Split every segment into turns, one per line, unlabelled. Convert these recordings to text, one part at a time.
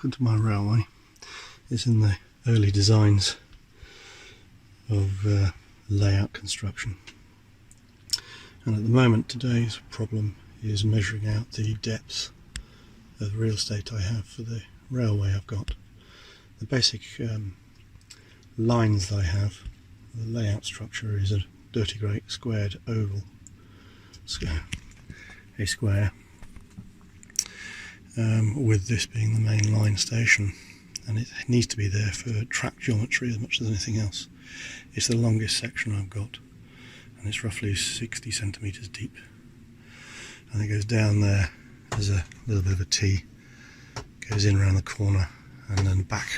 welcome to my railway. It's in the early designs of layout construction, and at the moment today's problem is measuring out the depths of the real estate I have for the railway I've got. The basic lines that I have, the layout structure is a dirty grey squared oval, a square, with this being the main line station, and it needs to be there for track geometry as much as anything else. It's the longest section I've got, and it's roughly 60 centimetres deep, and it goes down there. There's a little bit of a T, goes in around the corner and then back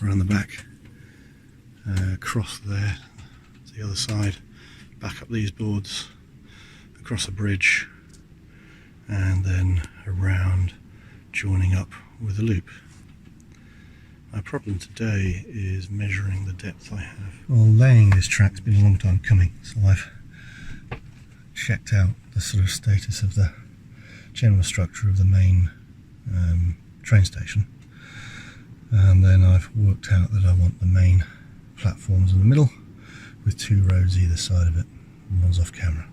around the back, across there to the other side, back up these boards, across a bridge, and then around, joining up with a loop. My problem today is measuring the depth I have. Well, laying this track's been a long time coming, so I've checked out the sort of status of the general structure of the main train station, and then I've worked out that I want the main platforms in the middle with 2 roads either side of it, and one's off camera.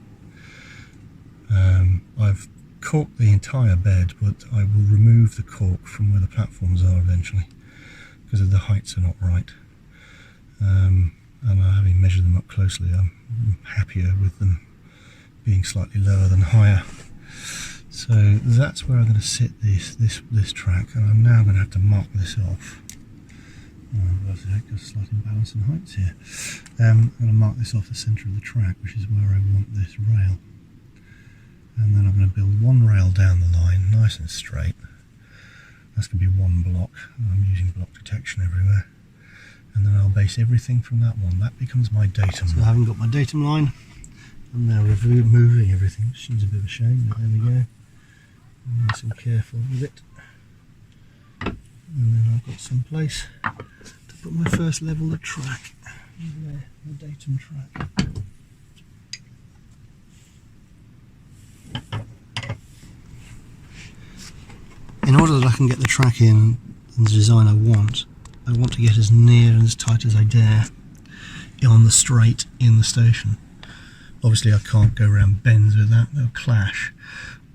I've corked the entire bed, but I will remove the cork from where the platforms are eventually, because the heights are not right, and having measured them up closely, I'm happier with them being slightly lower than higher. So that's where I'm going to sit this track, and I'm now going to have to mark this off. There's a slight imbalance in heights here. I'm going to mark this off the centre of the track, which is where I want this rail. And then I'm going to build one rail down the line, nice and straight. That's going to be one block. I'm using block detection everywhere. And then I'll base everything from that one. That becomes my datum. So I haven't got my datum line, I'm now removing everything, which seems a bit of a shame, but there we go. I'm nice and careful with it. And then I've got some place to put my first level of track. There, the datum track. In order that I can get the track in the design I want to get as near and as tight as I dare on the straight in the station. Obviously I can't go around bends with that, they'll clash,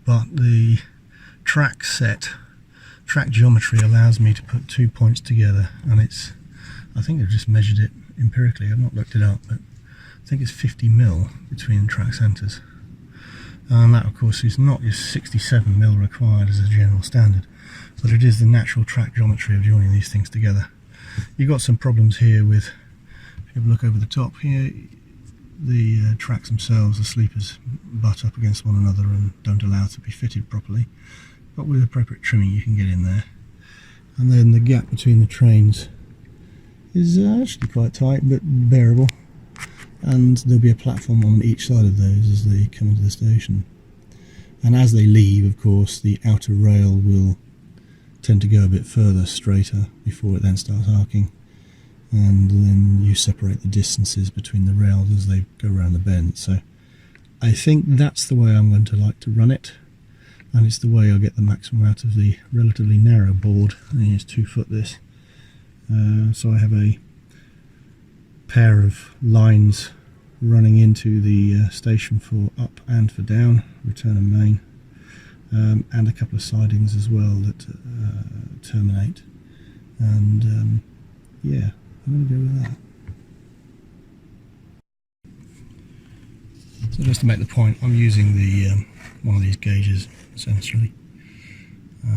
but the track geometry allows me to put 2 points together, and I think I've just measured it empirically, I've not looked it up, but I think it's 50mm between track centres. And that of course is not your 67mm required as a general standard, but it is the natural track geometry of joining these things together. You've got some problems here with, if you look over the top here, the tracks themselves, the sleepers butt up against one another and don't allow it to be fitted properly, but with appropriate trimming you can get in there. And then the gap between the trains is actually quite tight but bearable, and there'll be a platform on each side of those as they come into the station. And as they leave, of course, the outer rail will tend to go a bit further straighter before it then starts arcing, and then you separate the distances between the rails as they go around the bend. So I think that's the way I'm going to like to run it, and it's the way I'll get the maximum out of the relatively narrow board. I think it's 2 foot this, so I have a pair of lines running into the station for up and for down, return and main, and a couple of sidings as well that terminate, and yeah, I'm going to go with that. So just to make the point, I'm using the one of these gauges essentially.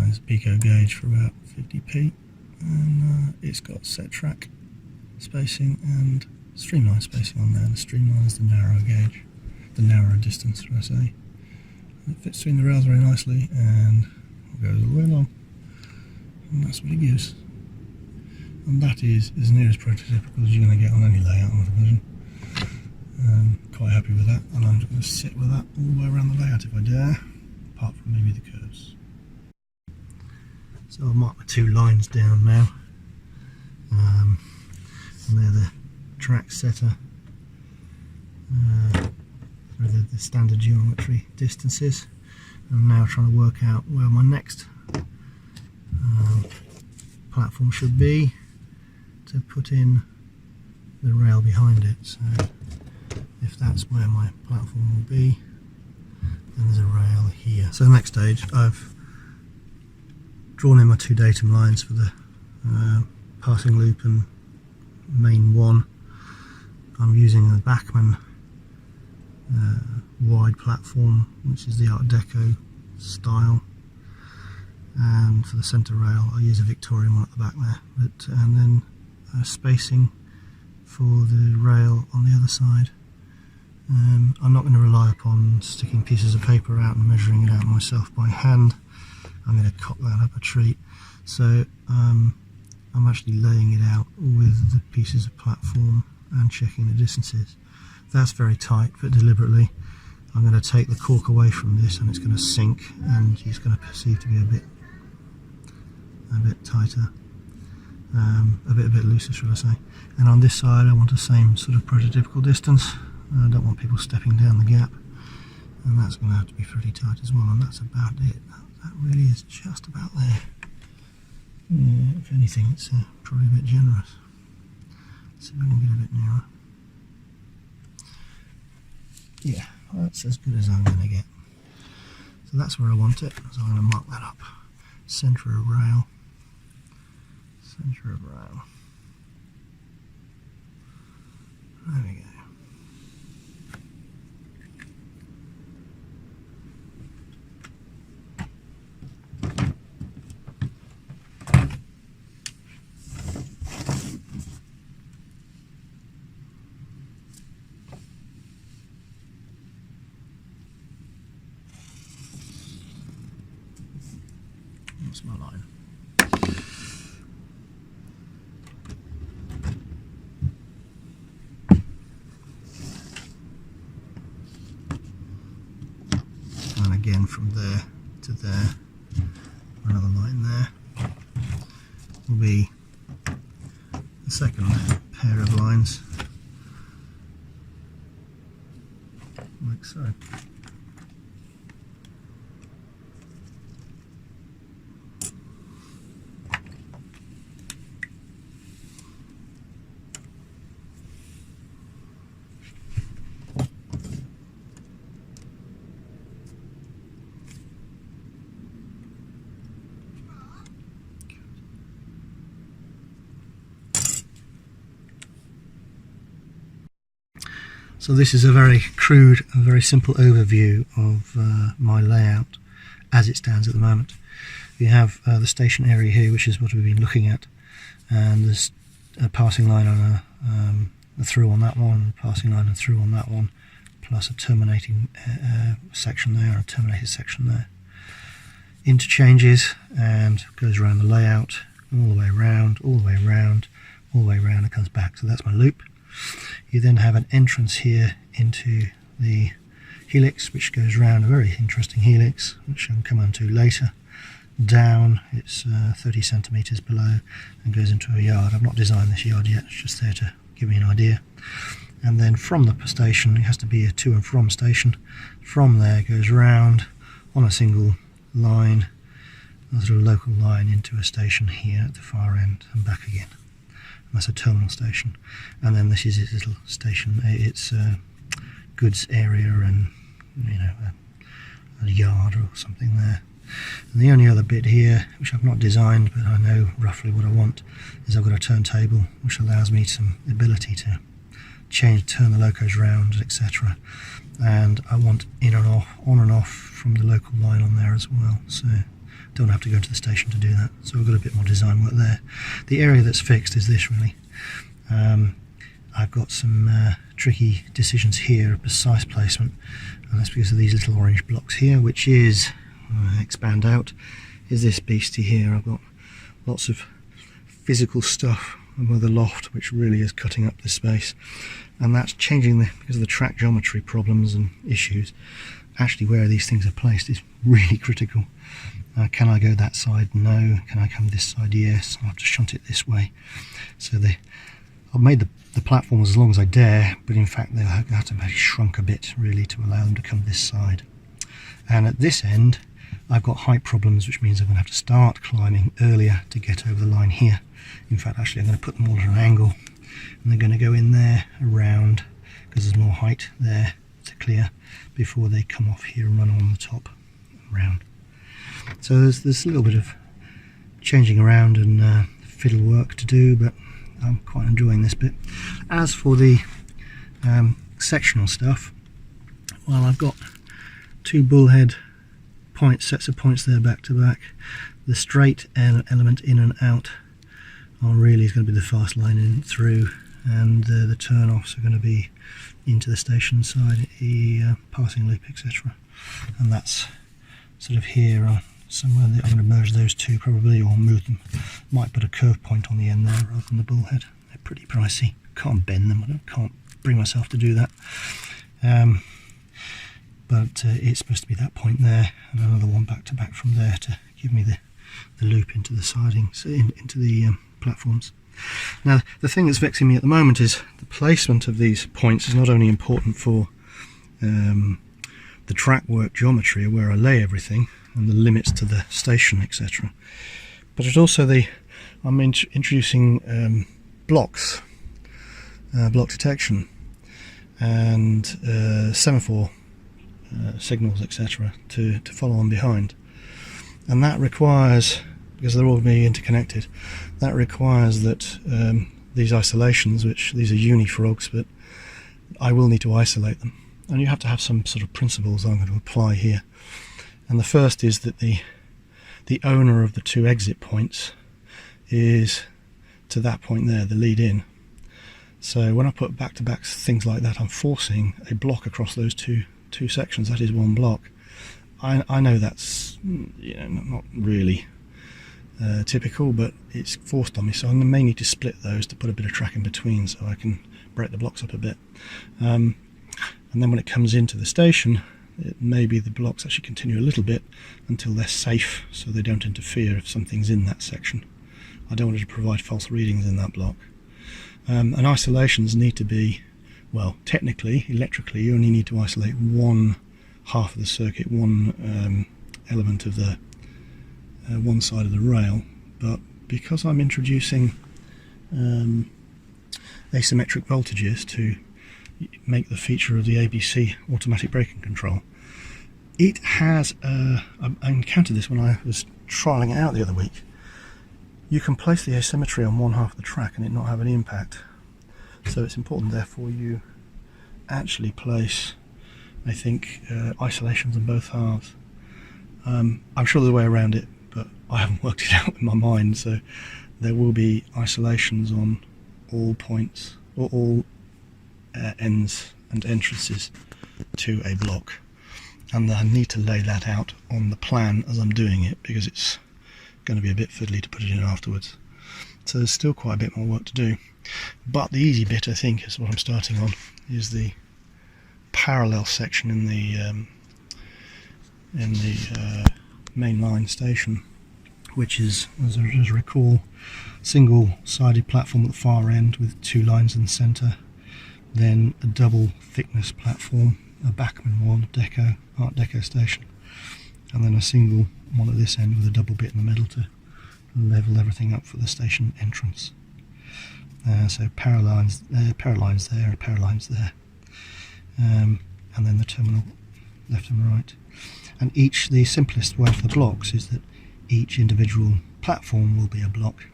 It's a pico gauge for about 50p, and it's got set track spacing and streamline spacing on there. The streamline is the narrow gauge, the narrow distance, should I say. And it fits between the rails very nicely and goes all the way along, and that's what it gives. And that is as near as prototypical as you're going to get on any layout on a division. Quite happy with that, and I'm just going to sit with that all the way around the layout if I dare, apart from maybe the curves. So I've marked my 2 lines down now, and they're the track setter, the standard geometry distances. I'm now trying to work out where my next platform should be to put in the rail behind it. So if that's where my platform will be, then there's a rail here. So the next stage, I've drawn in my 2 datum lines for the passing loop and main one. I'm using the Bachmann wide platform, which is the Art Deco style, and for the centre rail I use a Victorian one at the back there, and then spacing for the rail on the other side. I'm not going to rely upon sticking pieces of paper out and measuring it out myself by hand. I'm going to cock that up a treat. So I'm actually laying it out with the pieces of platform and checking the distances. That's very tight, but deliberately I'm going to take the cork away from this and it's going to sink, and it's going to perceive to be a bit tighter, a bit looser, should I say. And on this side I want the same sort of prototypical distance. I don't want people stepping down the gap, and that's going to have to be pretty tight as well, and that's about it. That really is just about there. Yeah, if anything, it's probably a bit generous. Let's see if I can get a bit nearer. Yeah, that's as good as I'm going to get. So that's where I want it, so I'm going to mark that up. Centre of rail. Centre of rail. There we go. That's my line. And again from there to there, another line there will be the second pair of lines, like so. So this is a very crude and very simple overview of my layout as it stands at the moment. We have the station area here, which is what we've been looking at, and there's a passing line on a through on that one, a passing line and through on that one, plus a terminating section there, and a terminated section there. Interchanges, and goes around the layout, all the way around, all the way around, all the way around, and comes back. So that's my loop. You then have an entrance here into the helix, which goes around, a very interesting helix, which I'll come on to later. Down, it's 30 centimetres below, and goes into a yard. I've not designed this yard yet, it's just there to give me an idea. And then from the station, it has to be a to and from station. From there, goes round on a single line, a sort of local line into a station here at the far end, and back again. And that's a terminal station. And then this is its little station, its goods area, and a yard or something there. And the only other bit here, which I've not designed but I know roughly what I want, is I've got a turntable which allows me some ability to turn the locos round, etc. And I want in and off, on and off from the local line on there as well, so don't have to go to the station to do that. So I've got a bit more design work there. The area that's fixed is this really. I've got some tricky decisions here of precise placement, and that's because of these little orange blocks here, which is, expand out, is this beastie here. I've got lots of physical stuff with the loft which really is cutting up the space, and that's changing because of the track geometry problems and issues. Actually where these things are placed is really critical. Can I go that side? No. Can I come this side? Yes. I'll have to shunt it this way. So I've made the platform as long as I dare, but in fact they have to be shrunk a bit really to allow them to come this side. And at this end I've got height problems, which means I'm going to have to start climbing earlier to get over the line here. In fact, actually I'm going to put them all at an angle, and they're going to go in there around, because there's more height there to clear before they come off here and run on the top round. So there's a little bit of changing around and fiddle work to do, but I'm quite enjoying this bit. As for the sectional stuff, well, I've got two bullhead sets of points there back to back. The straight element in and out really is going to be the fast line in through, and the turn-offs are going to be into the station side, the passing loop, etc. And that's sort of here somewhere. I'm going to merge those two probably, or move them. Might put a curve point on the end there rather than the bullhead. They're pretty pricey. Can't bend them. I can't bring myself to do that. But it's supposed to be that point there, and another one back to back from there to give me the loop into the siding, so into the platforms. Now, the thing that's vexing me at the moment is the placement of these points is not only important for the track work geometry, where I lay everything, and the limits to the station, etc. But it's also I'm introducing blocks, block detection, and semaphore signals, etc. to follow on behind, and that requires, because they're all being interconnected, that requires that these isolations, which these are unifrogs, but I will need to isolate them, and you have to have some sort of principles I'm going to apply here. And the first is that the owner of the two exit points is to that point there, the lead in. So when I put back-to-back things like that, I'm forcing a block across those two sections. That is one block. I know that's not really typical, but it's forced on me, so I may need to split those to put a bit of track in between so I can break the blocks up a bit. And then when it comes into the station, maybe the blocks actually continue a little bit until they're safe, so they don't interfere if something's in that section. I don't want it to provide false readings in that block. And isolations need to be, well, technically, electrically, you only need to isolate one half of the circuit, one element of the one side of the rail, but because I'm introducing asymmetric voltages to make the feature of the ABC automatic braking control, it has, I encountered this when I was trialling it out the other week. You can place the asymmetry on one half of the track and it not have any impact. So it's important, therefore, you actually place, I think, isolations on both halves. I'm sure there's a way around it, but I haven't worked it out in my mind. So there will be isolations on all points, or all ends and entrances to a block. And I need to lay that out on the plan as I'm doing it, because it's going to be a bit fiddly to put it in afterwards. So there's still quite a bit more work to do. But the easy bit, I think, is what I'm starting on, is the parallel section in the main line station, which is, as I recall, single-sided platform at the far end with two lines in the centre, then a double thickness platform, a Bachmann one, Art Deco station, and then a single one at this end with a double bit in the middle to level everything up for the station entrance. So power lines there, power lines there, power lines there, and then the terminal left and right. And the simplest way for the blocks is that each individual platform will be a block,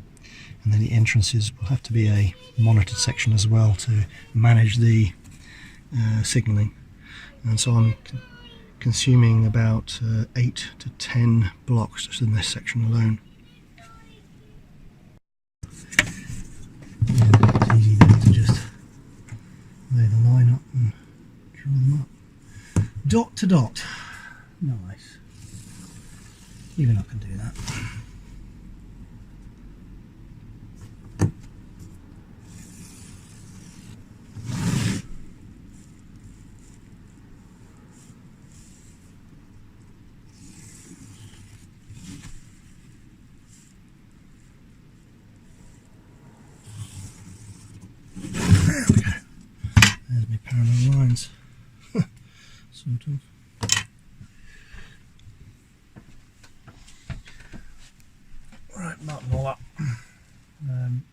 and then the entrances will have to be a monitored section as well to manage the signalling. And so I'm consuming about 8 to 10 blocks just in this section alone. It's easy then to just lay the line up and draw them up. Dot to dot. Nice. Even I can do that. There we go. There's my parallel lines. Sort of. Right, mark them all up.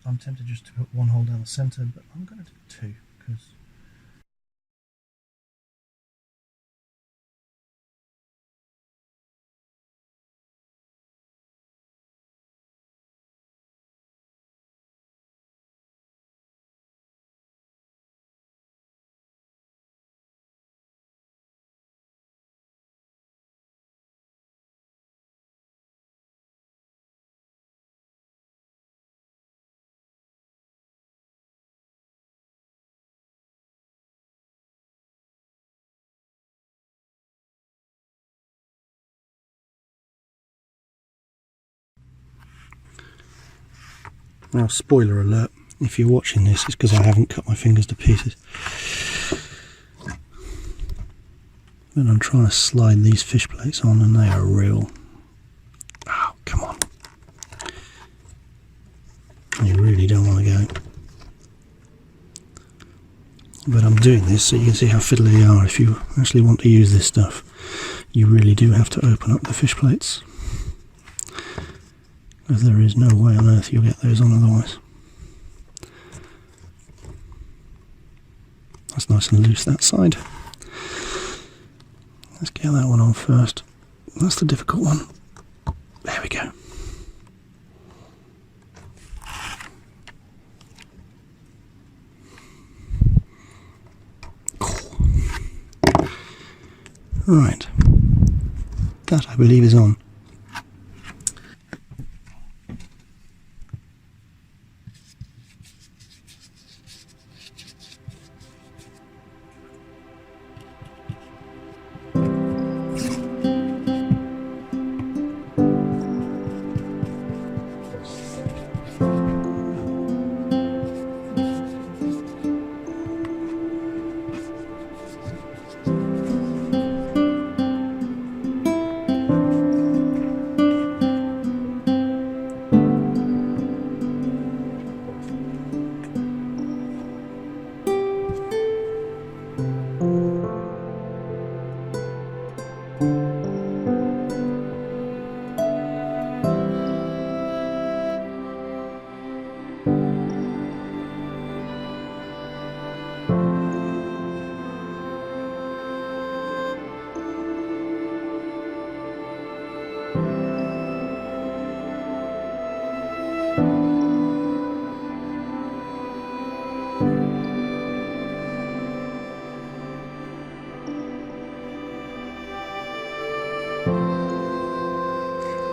I'm tempted just to put one hole down the centre, but I'm going to do two because now, spoiler alert, if you're watching this, it's because I haven't cut my fingers to pieces. But I'm trying to slide these fish plates on and they are real. Oh, come on. You really don't want to go. But I'm doing this so you can see how fiddly they are. If you actually want to use this stuff, you really do have to open up the fish plates. Because there is no way on earth you'll get those on otherwise. That's nice and loose, that side. Let's get that one on first. That's the difficult one. There we go. Right. That, I believe, is on.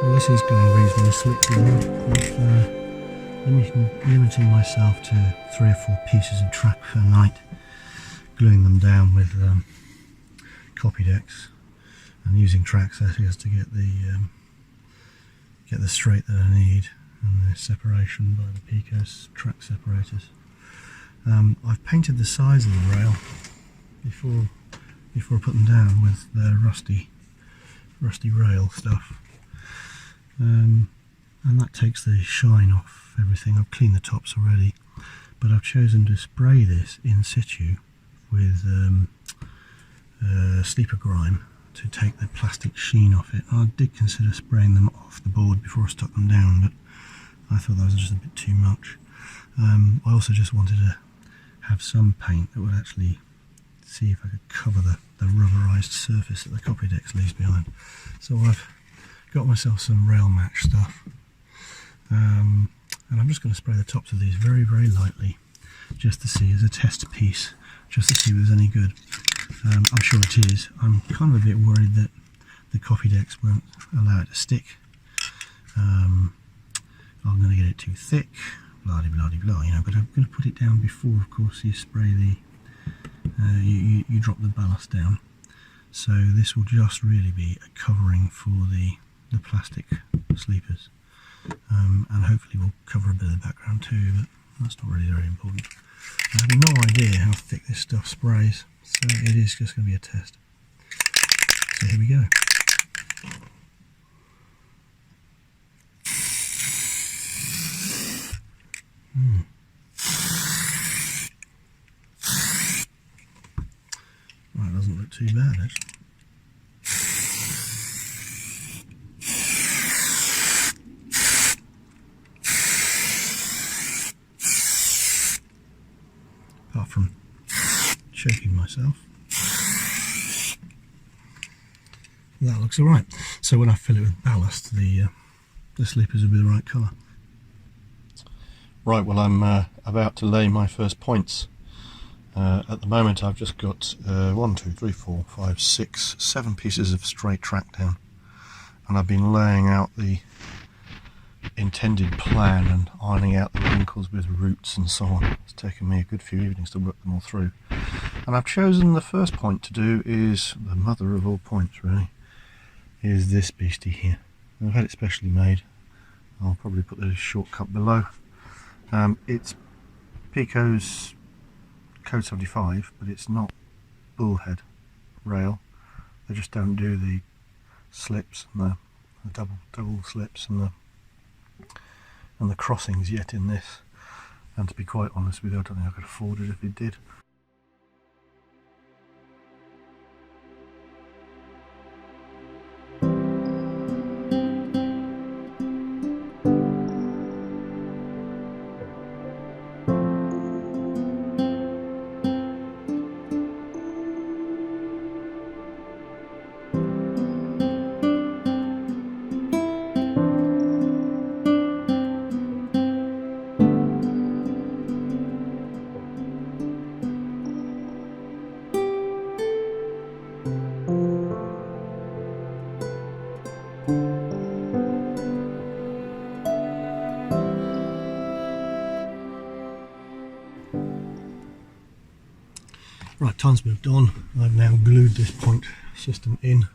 Well, this is going reasonably slickly now. I've limiting myself to 3 or 4 pieces of track per night, gluing them down with copy decks and using track setters to get the straight that I need and the separation by the Pico's track separators. I've painted the sides of the rail before I put them down with the rusty rail stuff. And that takes the shine off everything. I've cleaned the tops already, but I've chosen to spray this in situ with sleeper grime to take the plastic sheen off it. I did consider spraying them off the board before I stuck them down, but I thought that was just a bit too much. I also just wanted to have some paint that would actually see if I could cover the rubberized surface that the copy decks leaves behind. So I've got myself some rail match stuff, and I'm just going to spray the tops of these very, very lightly, just to see, as a test piece, just to see if there's any good. I'm sure it is. I'm kind of a bit worried that the copy decks won't allow it to stick. I'm going to get it too thick, blah de blah de blah, you know. But I'm going to put it down before, of course, you spray the you drop the ballast down. So this will just really be a covering for the plastic sleepers, and hopefully we'll cover a bit of the background too, but that's not really very important. I have no idea how thick this stuff sprays, so it is just going to be a test. So here we go. Well, it doesn't look too bad actually. That looks alright. So when I fill it with ballast, the sleepers will be the right colour. Right, well I'm about to lay my first points. At the moment I've just got 1, 2, 3, 4, 5, 6, 7 pieces of straight track down, and I've been laying out the intended plan and ironing out the wrinkles with roots and so on. It's taken me a good few evenings to work them all through, and I've chosen the first point to do is the mother of all points really, is this beastie here. I've had it specially made. I'll probably put the shortcut below. It's Pico's Code 75, but it's not bullhead rail. They just don't do the slips and the double slips and the crossings yet in this. And to be quite honest with you, I don't think I could afford it if it did. Right, time's moved on. I've now glued this point system in,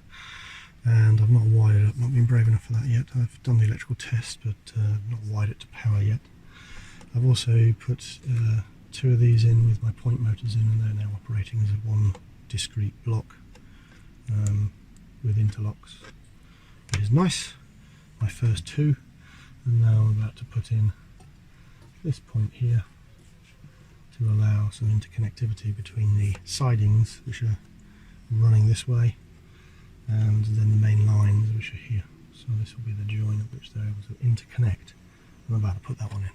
and I've not wired it up, not been brave enough for that yet. I've done the electrical test, but not wired it to power yet. I've also put 2 of these in with my point motors in, and they're now operating as one discrete block with interlocks. It is nice, my first 2, and now I'm about to put in this point here to allow some interconnectivity between the sidings, which are running this way, and then the main lines, which are here. So this will be the join at which they're able to interconnect. I'm about to put that one in.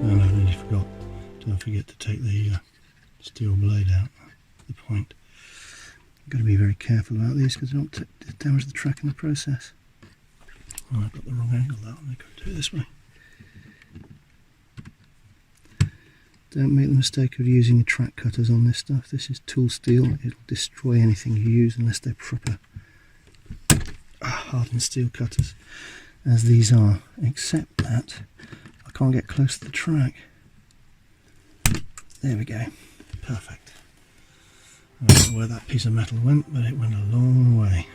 And I nearly forgot, don't forget to take the steel blade out, the point. I've got to be very careful about these because I don't damage the track in the process. Oh, I've got the wrong angle that one, I've got to do it this way. Don't make the mistake of using your track cutters on this stuff. This is tool steel, it'll destroy anything you use unless they're proper hardened steel cutters, as these are, except that I can't get close to the track. There we go, perfect. I don't know where that piece of metal went, but it went a long way.